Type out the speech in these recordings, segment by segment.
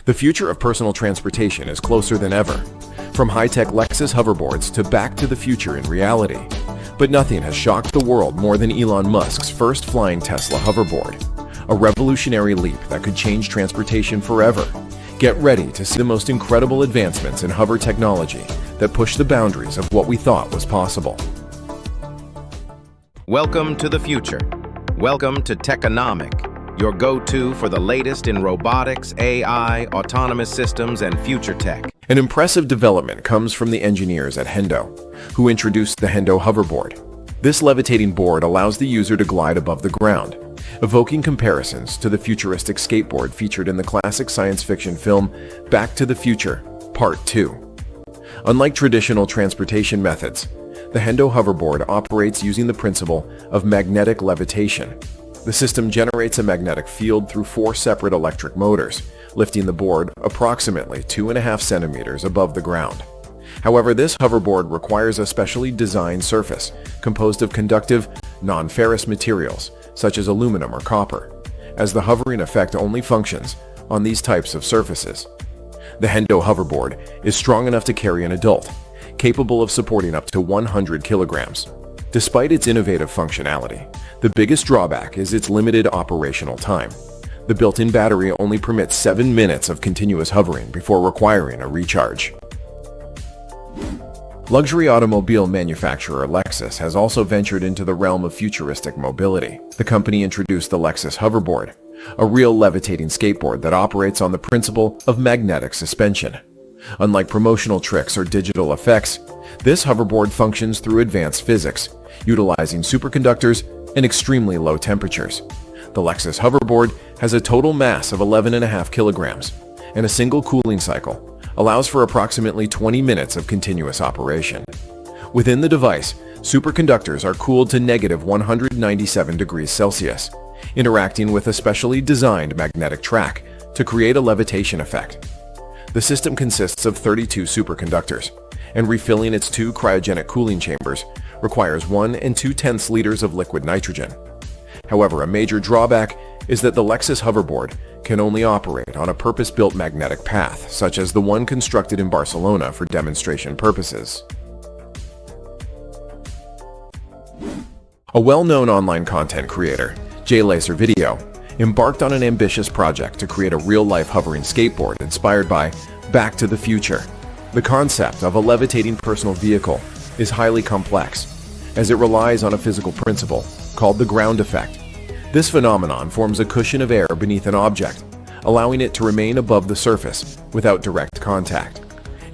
The future of personal transportation is closer than ever, from high-tech Lexus hoverboards to back to the future in reality. But nothing has shocked the world more than Elon Musk's first flying Tesla hoverboard, a revolutionary leap that could change transportation forever. Get ready to see the most incredible advancements in hover technology that push the boundaries of what we thought was possible. Welcome to the future. Welcome to Techonomic, your go-to for the latest in robotics, AI, autonomous systems, and future tech. An impressive development comes from the engineers at Hendo, who introduced the Hendo hoverboard. This levitating board allows the user to glide above the ground, evoking comparisons to the futuristic skateboard featured in the classic science fiction film Back to the Future, Part 2. Unlike traditional transportation methods, the Hendo hoverboard operates using the principle of magnetic levitation. The system generates a magnetic field through 4 separate electric motors, lifting the board approximately 2.5 centimeters above the ground. However, this hoverboard requires a specially designed surface composed of conductive, non-ferrous materials, such as aluminum or copper, as the hovering effect only functions on these types of surfaces. The Hendo hoverboard is strong enough to carry an adult, capable of supporting up to 100 kilograms. Despite its innovative functionality, the biggest drawback is its limited operational time. The built-in battery only permits 7 minutes of continuous hovering before requiring a recharge. Luxury automobile manufacturer Lexus has also ventured into the realm of futuristic mobility. The company introduced the Lexus Hoverboard, a real levitating skateboard that operates on the principle of magnetic suspension. Unlike promotional tricks or digital effects, this hoverboard functions through advanced physics, utilizing superconductors and extremely low temperatures. The Lexus Hoverboard has a total mass of 11.5 kilograms, and a single cooling cycle allows for approximately 20 minutes of continuous operation. Within the device, superconductors are cooled to negative 197 degrees Celsius, interacting with a specially designed magnetic track to create a levitation effect. The system consists of 32 superconductors, and refilling its 2 cryogenic cooling chambers requires 1 2/10 liters of liquid nitrogen. However, a major drawback is that the Lexus Hoverboard can only operate on a purpose-built magnetic path, such as the one constructed in Barcelona for demonstration purposes. A well-known online content creator, JayLaser Video, embarked on an ambitious project to create a real-life hovering skateboard inspired by Back to the Future. The concept of a levitating personal vehicle is highly complex, as it relies on a physical principle called the ground effect. This phenomenon forms a cushion of air beneath an object, allowing it to remain above the surface without direct contact.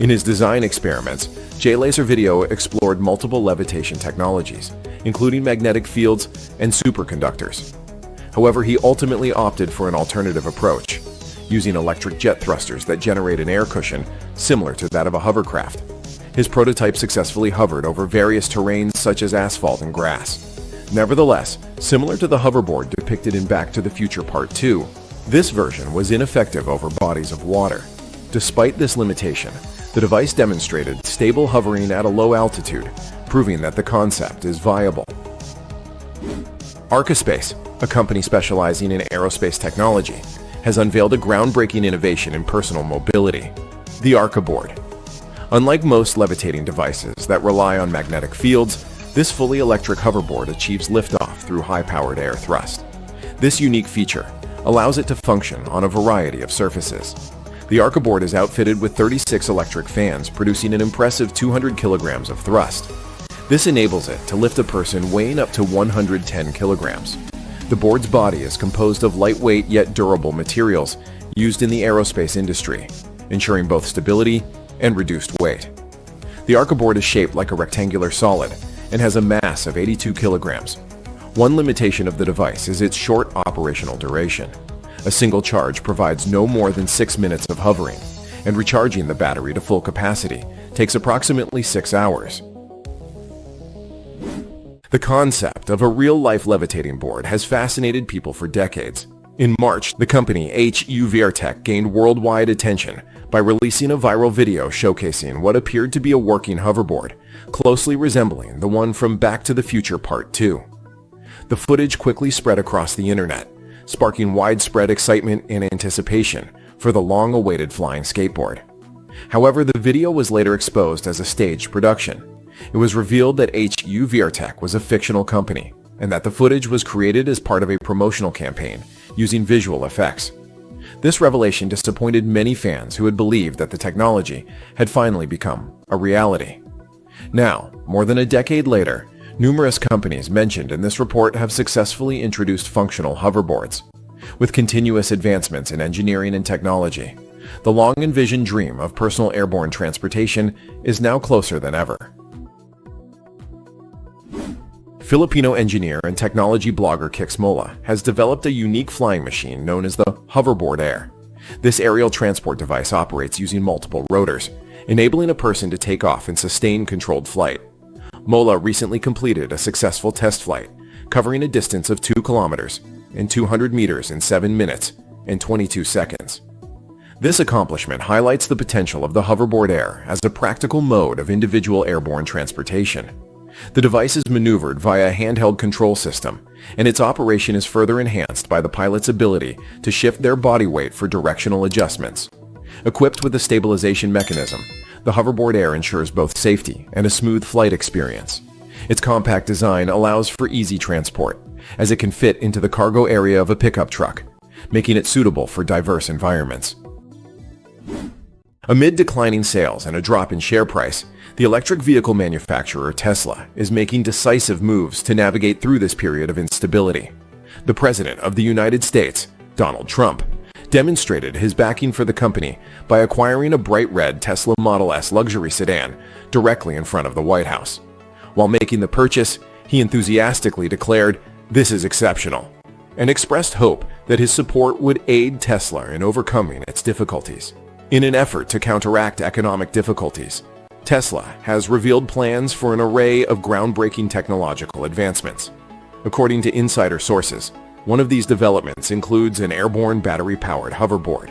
In his design experiments, JayLaser Video explored multiple levitation technologies, including magnetic fields and superconductors. However, he ultimately opted for an alternative approach, using electric jet thrusters that generate an air cushion similar to that of a hovercraft. His prototype successfully hovered over various terrains such as asphalt and grass. Nevertheless, similar to the hoverboard depicted in Back to the Future Part 2, this version was ineffective over bodies of water. Despite this limitation, the device demonstrated stable hovering at a low altitude, proving that the concept is viable. ArcaSpace, a company specializing in aerospace technology, has unveiled a groundbreaking innovation in personal mobility, the ArcaBoard. Unlike most levitating devices that rely on magnetic fields, this fully electric hoverboard achieves liftoff through high-powered air thrust. This unique feature allows it to function on a variety of surfaces. The ArcaBoard is outfitted with 36 electric fans, producing an impressive 200 kilograms of thrust. This enables it to lift a person weighing up to 110 kilograms. The board's body is composed of lightweight yet durable materials used in the aerospace industry, ensuring both stability and reduced weight. The ArcaBoard is shaped like a rectangular solid and has a mass of 82 kilograms. One limitation of the device is its short operational duration. A single charge provides no more than 6 minutes of hovering, and recharging the battery to full capacity takes approximately 6 hours. The concept of a real-life levitating board has fascinated people for decades. In March, the company Hoverboard gained worldwide attention by releasing a viral video showcasing what appeared to be a working hoverboard, closely resembling the one from Back to the Future Part 2. The footage quickly spread across the internet, sparking widespread excitement and anticipation for the long-awaited flying skateboard. However, the video was later exposed as a staged production. It was revealed that Hoverboard was a fictional company, and that the footage was created as part of a promotional campaign using visual effects. This revelation disappointed many fans who had believed that the technology had finally become a reality. Now, more than a decade later, numerous companies mentioned in this report have successfully introduced functional hoverboards. With continuous advancements in engineering and technology, the long-envisioned dream of personal airborne transportation is now closer than ever. Filipino engineer and technology blogger Kix Mola has developed a unique flying machine known as the Hoverboard Air. This aerial transport device operates using multiple rotors, enabling a person to take off in sustained controlled flight. Mola recently completed a successful test flight, covering a distance of 2 kilometers and 200 meters in 7 minutes and 22 seconds. This accomplishment highlights the potential of the Hoverboard Air as a practical mode of individual airborne transportation. The device is maneuvered via a handheld control system, and its operation is further enhanced by the pilot's ability to shift their body weight for directional adjustments. Equipped with a stabilization mechanism, the Hoverboard Air ensures both safety and a smooth flight experience. Its compact design allows for easy transport, as it can fit into the cargo area of a pickup truck, making it suitable for diverse environments. Amid declining sales and a drop in share price, the electric vehicle manufacturer Tesla is making decisive moves to navigate through this period of instability. The President of the United States, Donald Trump, demonstrated his backing for the company by acquiring a bright red Tesla Model S luxury sedan directly in front of the White House. While making the purchase, he enthusiastically declared, "This is exceptional," and expressed hope that his support would aid Tesla in overcoming its difficulties. In an effort to counteract economic difficulties, Tesla has revealed plans for an array of groundbreaking technological advancements. According to insider sources, one of these developments includes an airborne battery-powered hoverboard.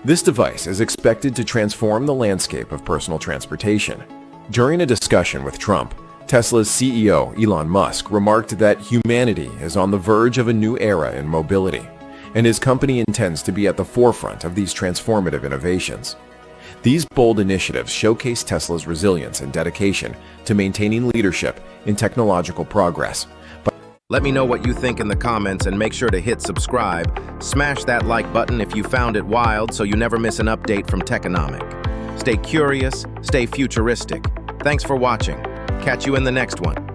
This device is expected to transform the landscape of personal transportation. During a discussion with Trump, Tesla's CEO Elon Musk remarked that humanity is on the verge of a new era in mobility, and his company intends to be at the forefront of these transformative innovations. These bold initiatives showcase Tesla's resilience and dedication to maintaining leadership in technological progress. Let me know what you think in the comments and make sure to hit subscribe. Smash that like button if you found it wild so you never miss an update from Techonomic. Stay curious, stay futuristic. Thanks for watching. Catch you in the next one.